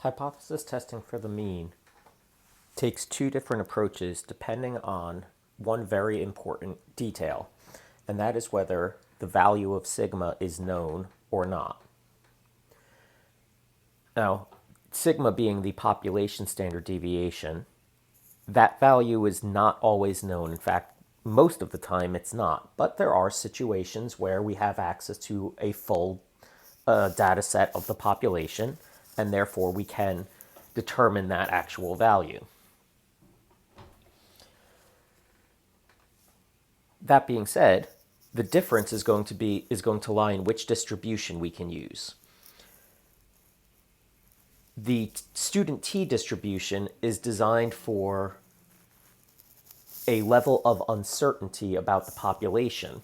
Hypothesis testing for the mean takes two different approaches depending on one very important detail, and that is whether the value of sigma is known or not. Now, sigma being the population standard deviation, that value is not always known. In fact, most of the time it's not, but there are situations where we have access to a full data set of the population, and therefore we can determine that actual value. That being said, the difference is going to lie in which distribution we can use. The student t distribution is designed for a level of uncertainty about the population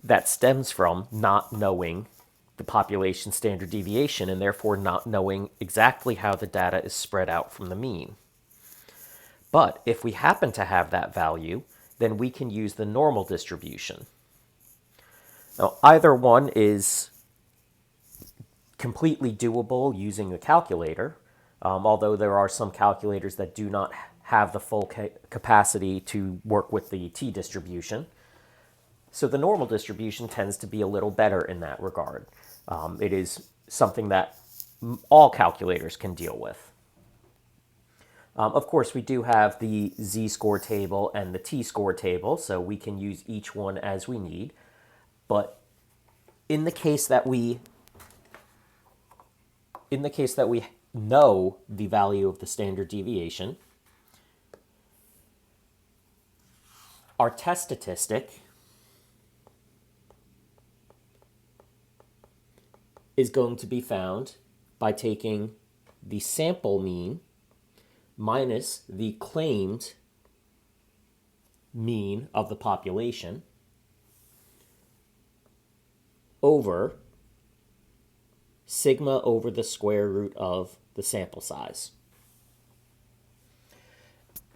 that stems from not knowing the population standard deviation and therefore not knowing exactly how the data is spread out from the mean. But if we happen to have that value, then we can use the normal distribution. Now, either one is completely doable using a calculator, although there are some calculators that do not have the full capacity to work with the t distribution. So the normal distribution tends to be a little better in that regard. It is something that all calculators can deal with. Of course, we do have the z-score table and the t-score table, so we can use each one as we need. But in the case that we know the value of the standard deviation, our test statistic is going to be found by taking the sample mean minus the claimed mean of the population over sigma over the square root of the sample size.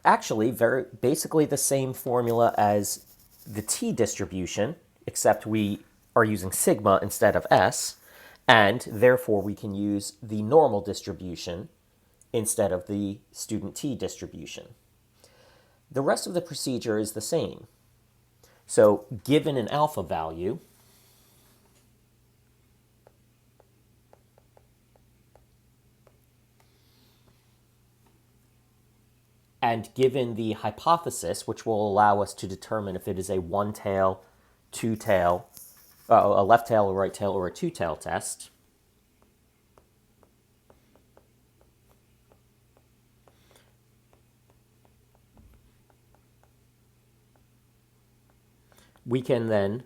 Actually, basically the same formula as the t distribution, except we are using sigma instead of s, and therefore we can use the normal distribution instead of the student t distribution. The rest of the procedure is the same. So given an alpha value, and given the hypothesis, which will allow us to determine if it is a one-tail, two-tail, a left tail, a right tail, or a two-tail test, we can then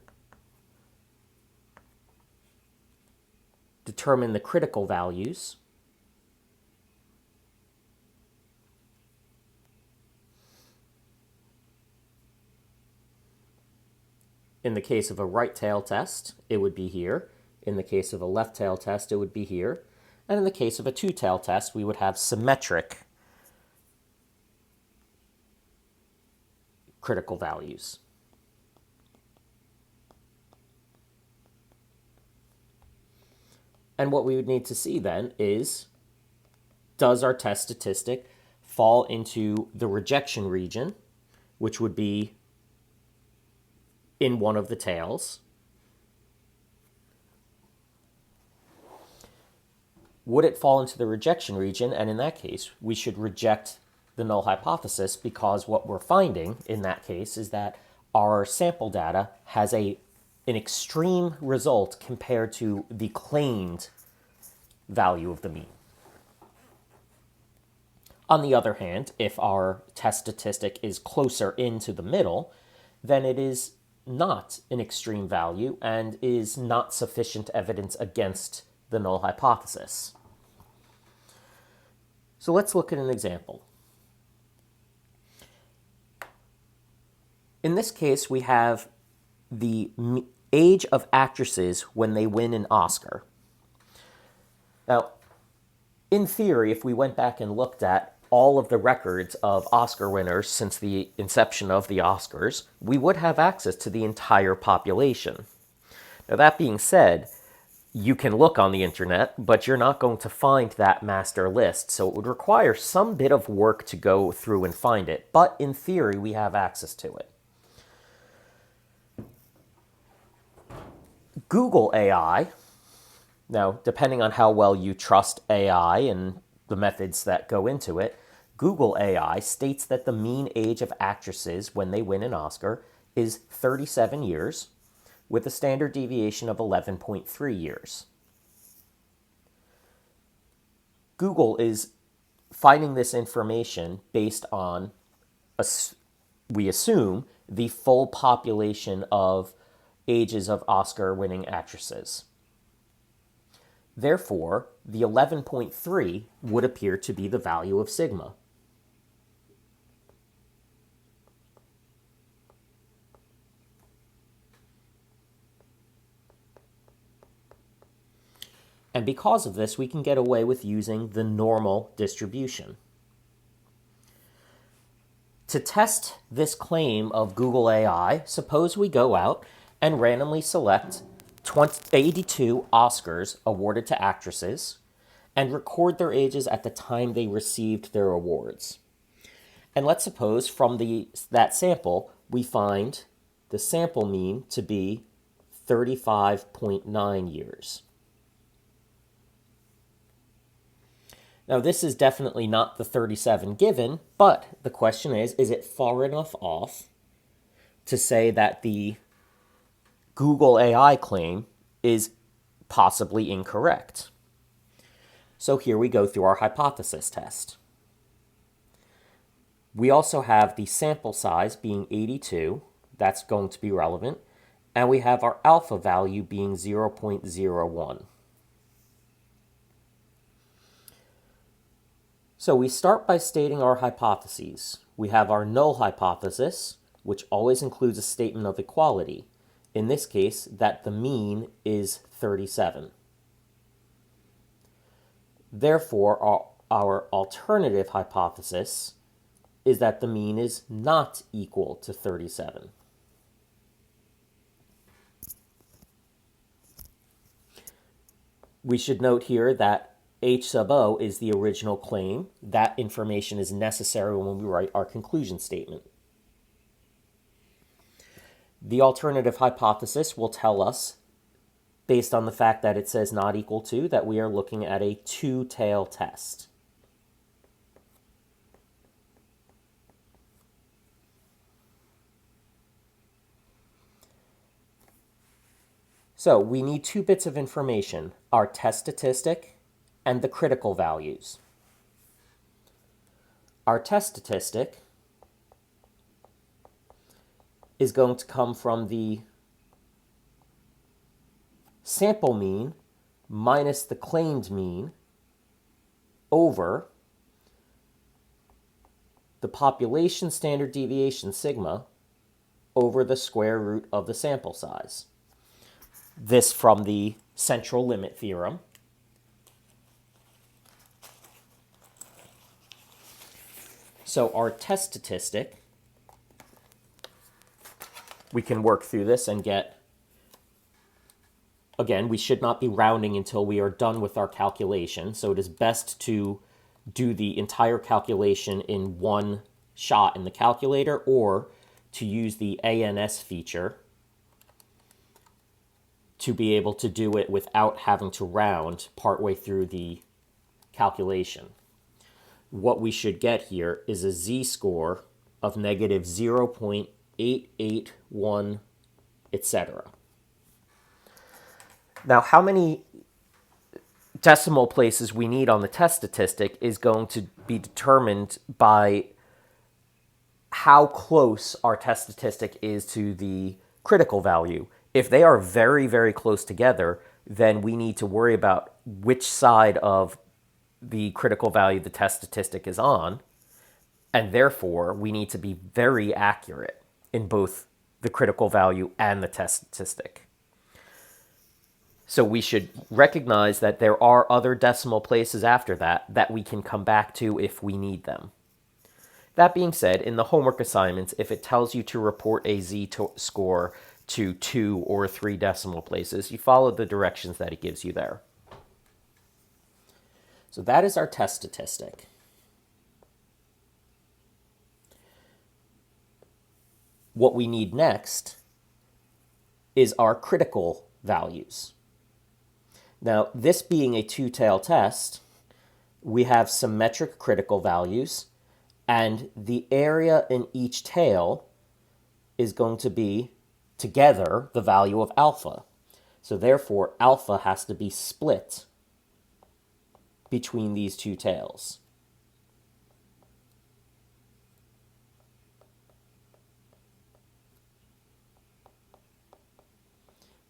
determine the critical values in the case of a right tail test, it would be here. In the case of a left tail test, it would be here. And in the case of a two-tail test, we would have symmetric critical values. And what we would need to see then is, does our test statistic fall into the rejection region, which would be in one of the tails? Would it fall into the rejection region? And in that case, we should reject the null hypothesis, because what we're finding in that case is that our sample data has an extreme result compared to the claimed value of the mean. On the other hand, if our test statistic is closer into the middle, then it is not an extreme value and is not sufficient evidence against the null hypothesis. So let's look at an example. In this case, we have the age of actresses when they win an Oscar. Now, in theory, if we went back and looked at all of the records of Oscar winners since the inception of the Oscars, we would have access to the entire population. Now, that being said, You can look on the internet, but you're not going to find that master list. So it would require some bit of work to go through and find it. But in theory, we have access to it. Google AI, now depending on how well you trust AI and the methods that go into it, Google AI states that the mean age of actresses when they win an Oscar is 37 years, with a standard deviation of 11.3 years. Google is finding this information based on, we assume, the full population of ages of Oscar-winning actresses. Therefore, the 11.3 would appear to be the value of sigma. And because of this, we can get away with using the normal distribution. To test this claim of Google AI, suppose we go out and randomly select 82 Oscars awarded to actresses and record their ages at the time they received their awards. And let's suppose from that sample, we find the sample mean to be 35.9 years. Now, this is definitely not the 37 given, but the question is it far enough off to say that the Google AI claim is possibly incorrect? So here we go through our hypothesis test. We also have the sample size being 82. That's going to be relevant. And we have our alpha value being 0.01. So we start by stating our hypotheses. We have our null hypothesis, which always includes a statement of equality. In this case, that the mean is 37. Therefore, our alternative hypothesis is that the mean is not equal to 37. We should note here that H sub O is the original claim. That information is necessary when we write our conclusion statement. The alternative hypothesis will tell us, based on the fact that it says not equal to, that we are looking at a two-tail test. So we need two bits of information, our test statistic and the critical values. Our test statistic is going to come from the sample mean minus the claimed mean over the population standard deviation sigma over the square root of the sample size. This from the central limit theorem. So our test statistic, we can work through this and get, again, we should not be rounding until we are done with our calculation. So it is best to do the entire calculation in one shot in the calculator, or to use the ANS feature to be able to do it without having to round partway through the calculation. What we should get here is a z-score of negative 0.881, etc. Now, how many decimal places we need on the test statistic is going to be determined by how close our test statistic is to the critical value. If they are very, very close together, then we need to worry about which side of the critical value the test statistic is on, and therefore we need to be very accurate in both the critical value and the test statistic. So we should recognize that there are other decimal places after that we can come back to if we need them. That being said, in the homework assignments, if it tells you to report a z-score to 2 or 3 decimal places. You follow the directions that it gives you there. So that is our test statistic. What we need next is our critical values. Now, this being a two-tail test, we have symmetric critical values, and the area in each tail is going to be together the value of alpha. So therefore, alpha has to be split between these two tails.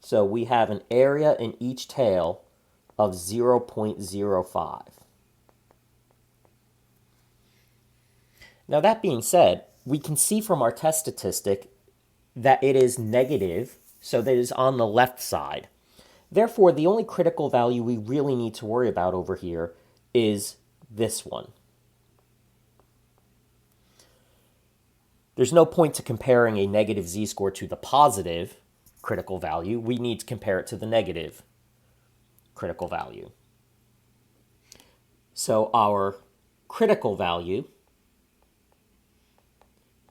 So we have an area in each tail of 0.05. Now that being said, we can see from our test statistic that it is negative, so that it is on the left side. Therefore, the only critical value we really need to worry about over here is this one. There's no point to comparing a negative z-score to the positive critical value. We need to compare it to the negative critical value. So our critical value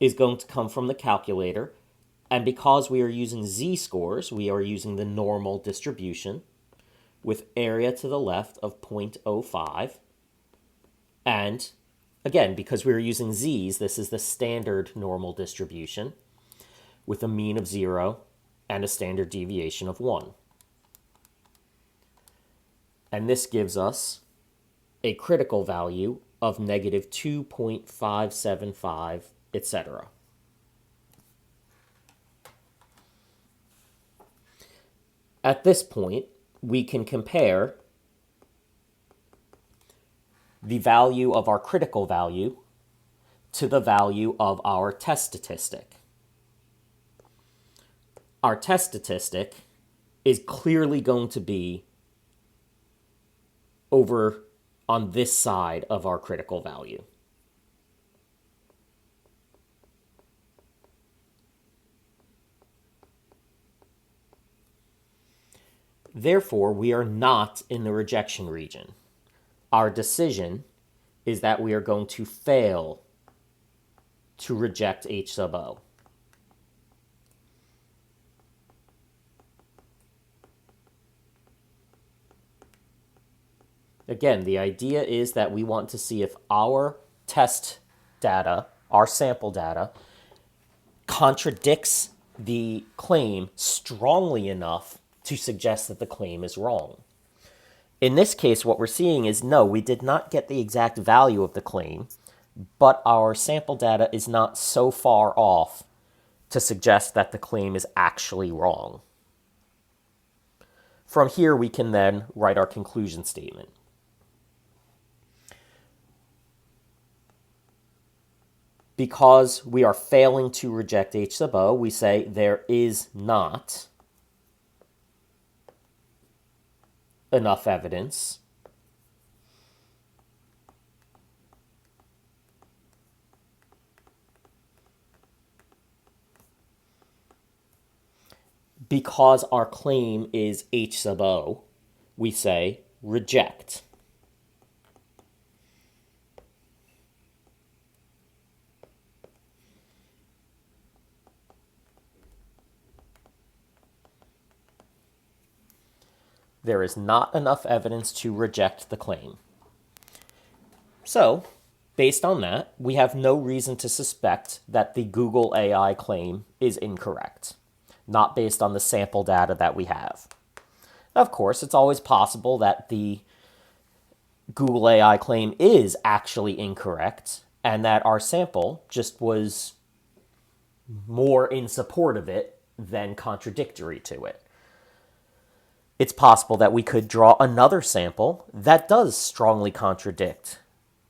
is going to come from the calculator, and because we are using z-scores, we are using the normal distribution with area to the left of 0.05. And again, because we're using z's, this is the standard normal distribution with a mean of 0 and a standard deviation of 1. And this gives us a critical value of negative 2.575, etc. At this point, we can compare the value of our critical value to the value of our test statistic. Our test statistic is clearly going to be over on this side of our critical value. Therefore, we are not in the rejection region. Our decision is that we are going to fail to reject H sub O. Again, the idea is that we want to see if our test data, our sample data, contradicts the claim strongly enough to suggest that the claim is wrong. In this case, what we're seeing is no, we did not get the exact value of the claim, but our sample data is not so far off to suggest that the claim is actually wrong. From here, we can then write our conclusion statement. Because we are failing to reject H sub O, we say there is not enough evidence because our claim is H sub O, we say reject. There is not enough evidence to reject the claim. So, based on that, we have no reason to suspect that the Google AI claim is incorrect, not based on the sample data that we have. Of course, it's always possible that the Google AI claim is actually incorrect and that our sample just was more in support of it than contradictory to it. It's possible that we could draw another sample that does strongly contradict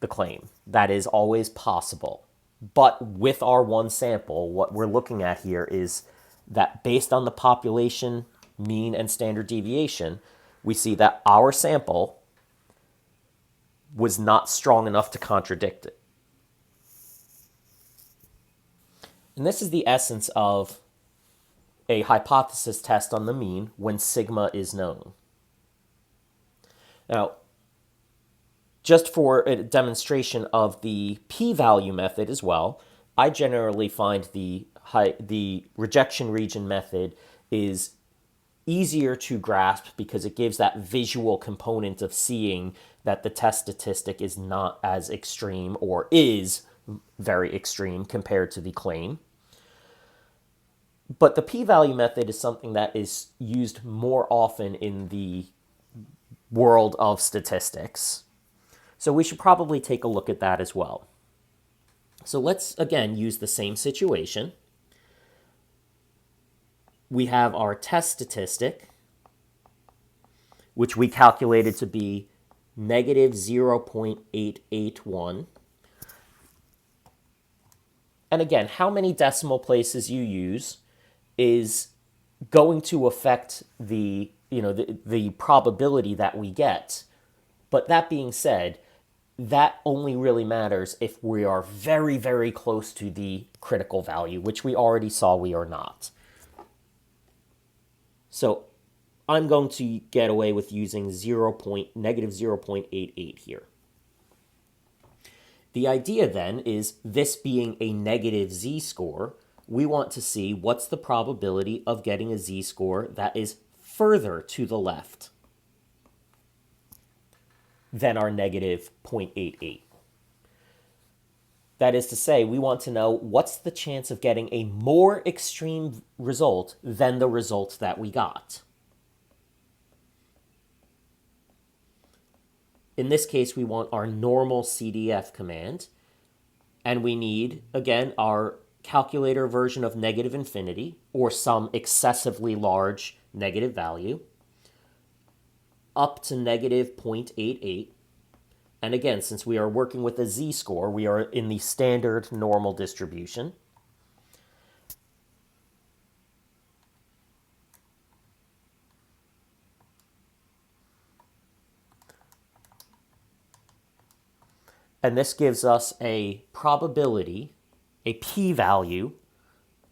the claim. That is always possible. But with our one sample, what we're looking at here is that based on the population, mean, and standard deviation, we see that our sample was not strong enough to contradict it. And this is the essence of a hypothesis test on the mean when sigma is known. Now, just for a demonstration of the p-value method as well, I generally find the rejection region method is easier to grasp because it gives that visual component of seeing that the test statistic is not as extreme or is very extreme compared to the claim. But the p-value method is something that is used more often in the world of statistics. So we should probably take a look at that as well. So let's, again, use the same situation. We have our test statistic, which we calculated to be negative 0.881. And again, how many decimal places you use is going to affect the probability that we get. But that being said, that only really matters if we are very, very close to the critical value, which we already saw we are not. So I'm going to get away with using negative 0.88 here. The idea then is, this being a negative z-score, we want to see what's the probability of getting a z-score that is further to the left than our negative 0.88. That is to say, we want to know what's the chance of getting a more extreme result than the result that we got. In this case, we want our normal CDF command, and we need, again, our calculator version of negative infinity, or some excessively large negative value, up to negative 0.88. And again, since we are working with a z-score, we are in the standard normal distribution. And this gives us a probability, a p-value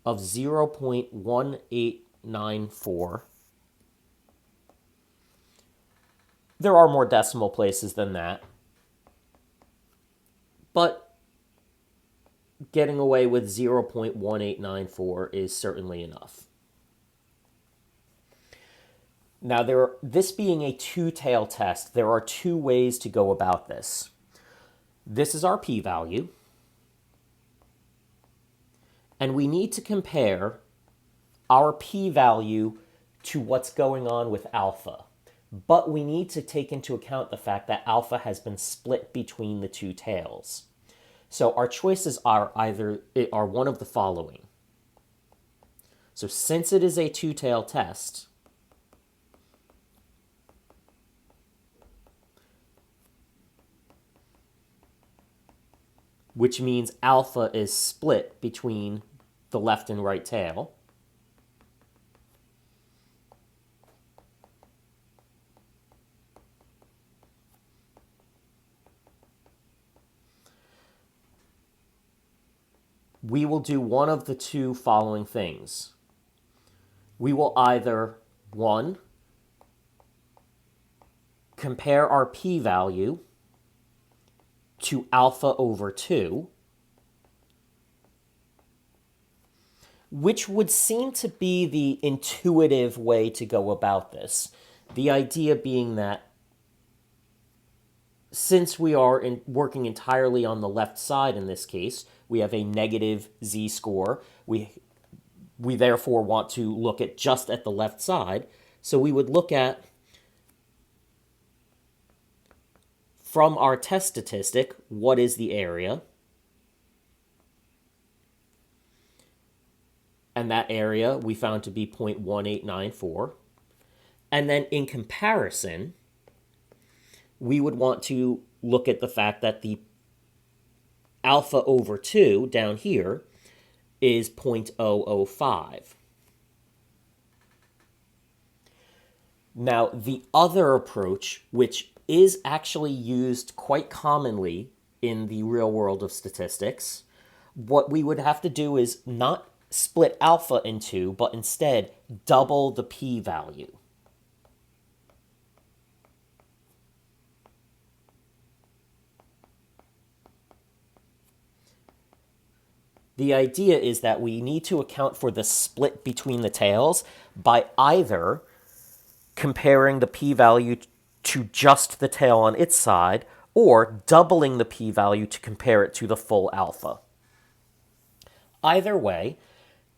of 0.1894. There are more decimal places than that, but getting away with 0.1894 is certainly enough. Now, this being a two-tail test, there are two ways to go about this. This is our p-value, and we need to compare our p-value to what's going on with alpha. But we need to take into account the fact that alpha has been split between the two tails. So our choices are one of the following. So since it is a two-tail test, which means alpha is split between the left and right tail, we will do one of the two following things. We will either, 1, compare our p-value to alpha over 2, which would seem to be the intuitive way to go about this. The idea being that since we are working entirely on the left side in this case, we have a negative z-score. We therefore want to look at just at the left side. So we would look at, from our test statistic, what is the area? And that area we found to be 0.1894. And then in comparison, we would want to look at the fact that the alpha over 2 down here is 0.005. Now, the other approach, which is actually used quite commonly in the real world of statistics, what we would have to do is not split alpha in two, but instead double the p-value. The idea is that we need to account for the split between the tails by either comparing the p-value to just the tail on its side, or doubling the p-value to compare it to the full alpha. Either way,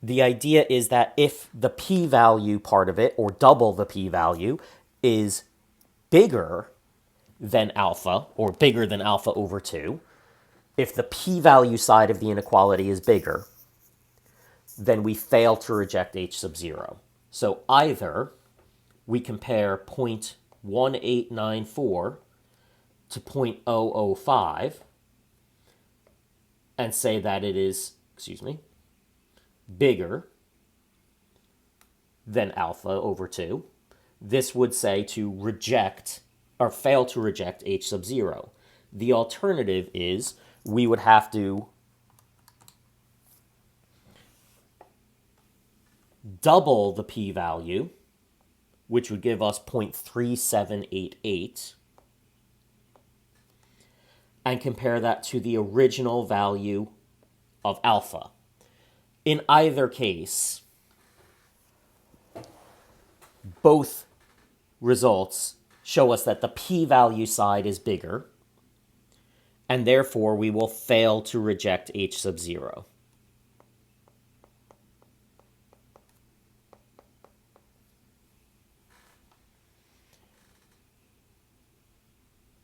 the idea is that if the p-value part of it, or double the p-value, is bigger than alpha, or bigger than alpha over 2, if the p-value side of the inequality is bigger, then we fail to reject h sub 0. So either we compare 0.1894 to 0.005 and say that it is, bigger than alpha over 2. This would say to reject, or fail to reject h sub 0. The alternative is we would have to double the p-value, which would give us 0.3788, and compare that to the original value of alpha. In either case, both results show us that the p-value side is bigger, and therefore we will fail to reject h sub 0.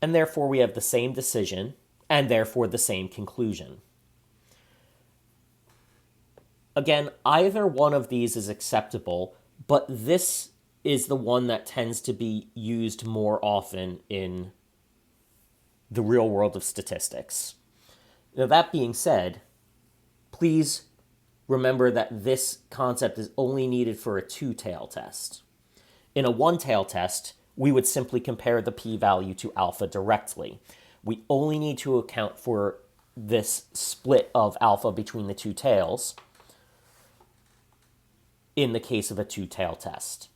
And therefore we have the same decision, and therefore the same conclusion. Again, either one of these is acceptable, but this is the one that tends to be used more often in the real world of statistics. Now, that being said, please remember that this concept is only needed for a two-tail test. In a one-tail test, we would simply compare the p-value to alpha directly. We only need to account for this split of alpha between the two tails in the case of a two-tail test.